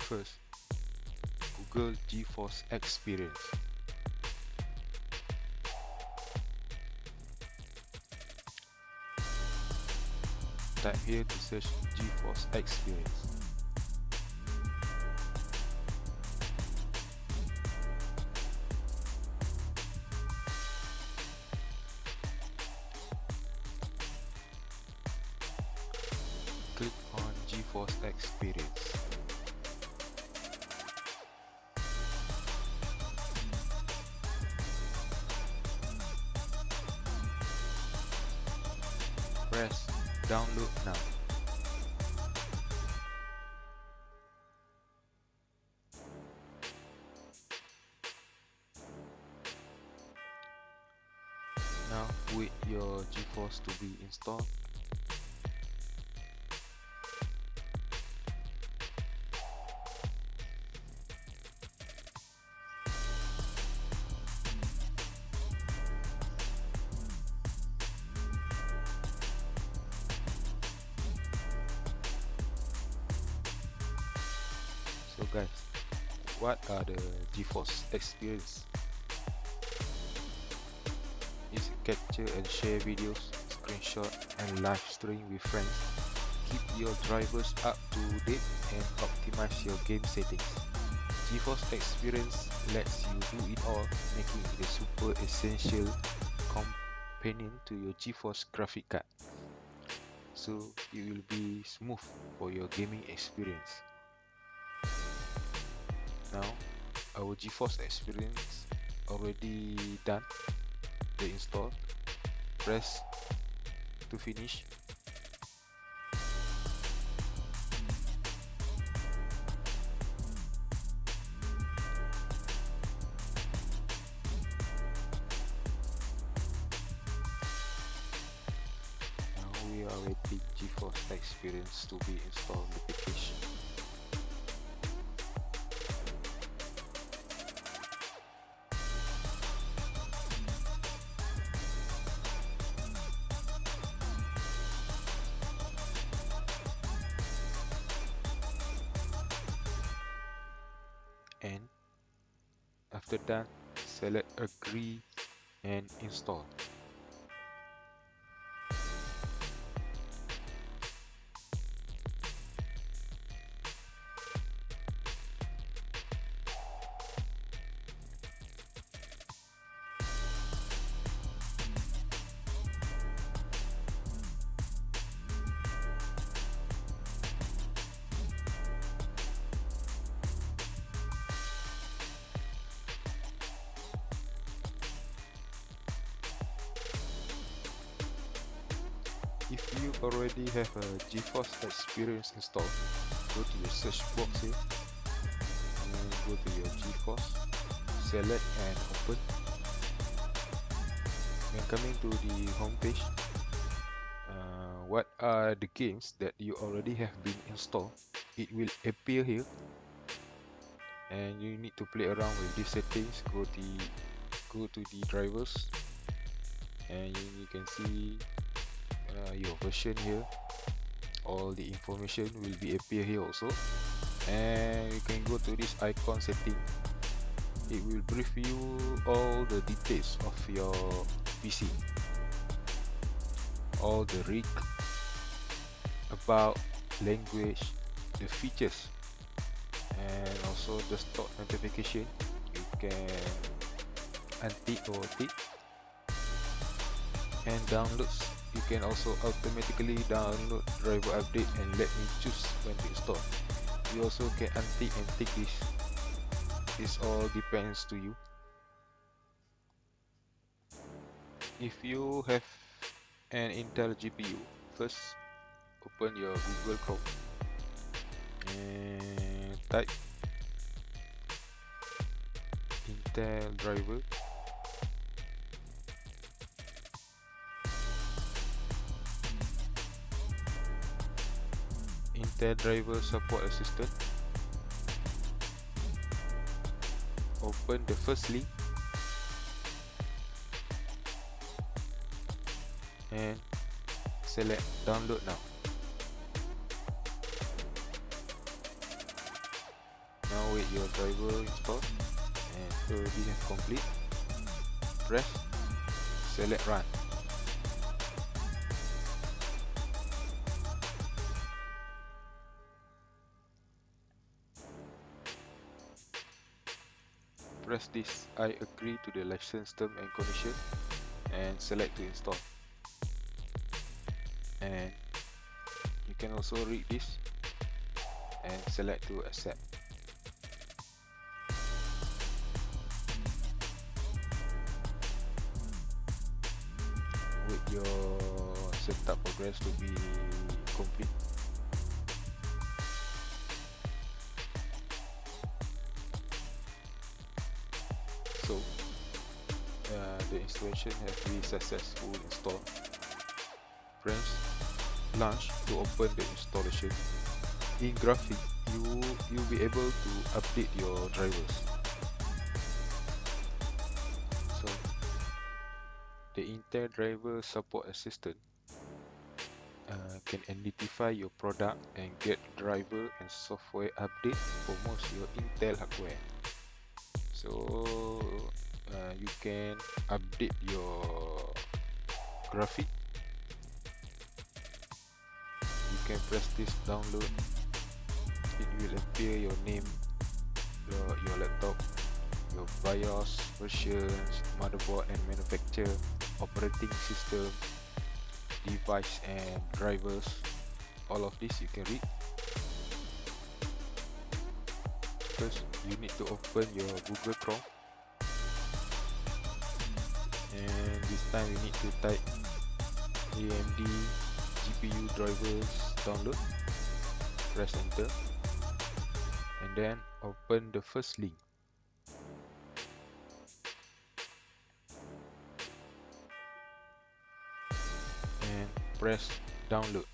First, Google GeForce Experience. Type here to search GeForce Experience. Click on GeForce Experience. Press download now. Now wait your GeForce to be installed. So guys, what are the GeForce Experience? Is capture and share videos, screenshot and live stream with friends. Keep your drivers up to date and optimize your game settings. GeForce Experience lets you do it all, making it a super essential companion to your GeForce graphic card. So it will be smooth for your gaming experience. Now our GeForce Experience already done the install. Press to finish. Now we are waiting GeForce Experience to be installed on the application. And after that, select agree and install. If you already have a GeForce Experience installed, go to your search box here and go to your GeForce, select and open. When coming to the home page, what are the games that you already have been installed? It will appear here, and you need to play around with these settings. Go to the drivers, and you can see your version here. All the information will be appear here also, and you can go to this icon setting. It will brief you all the details of your PC, all the rig, about, language, the features, and also the stock notification. You can untick or tick. And downloads, you can also automatically download driver update and let me choose when to install. You also can untick and tick this. This all depends to you. If you have an Intel GPU, first open your Google Chrome and type Intel driver. Intel driver support assistant. Open the first link and select download now. your driver installed, and already have complete. Press select run. Press this I agree to the license term and condition and select to install. And you can also read this and select to accept. Wait your setup progress to be complete. So the installation has been successful installed. Press launch to open the installation. In graphic, you'll be able to update your drivers. So the Intel driver support assistant can identify your product and get driver and software update for most your Intel hardware. So you can update your graphic. You can press this download. It will appear your name, your laptop, your BIOS versions, motherboard and manufacturer, operating system, device and drivers. All of this you can read. First, you need to open your Google Chrome, and this time you need to type AMD GPU drivers download. Press enter, and then open the first link. And press download.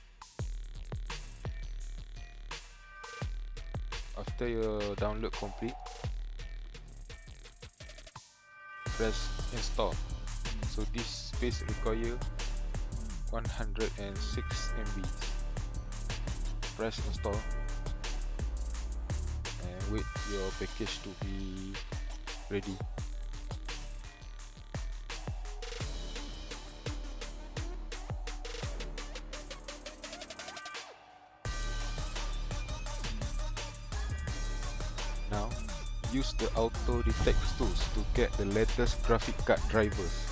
After your download complete, press install. So this space require 106 MB. Press install and wait your package to be ready. Now, use the auto detect tools to get the latest graphic card drivers.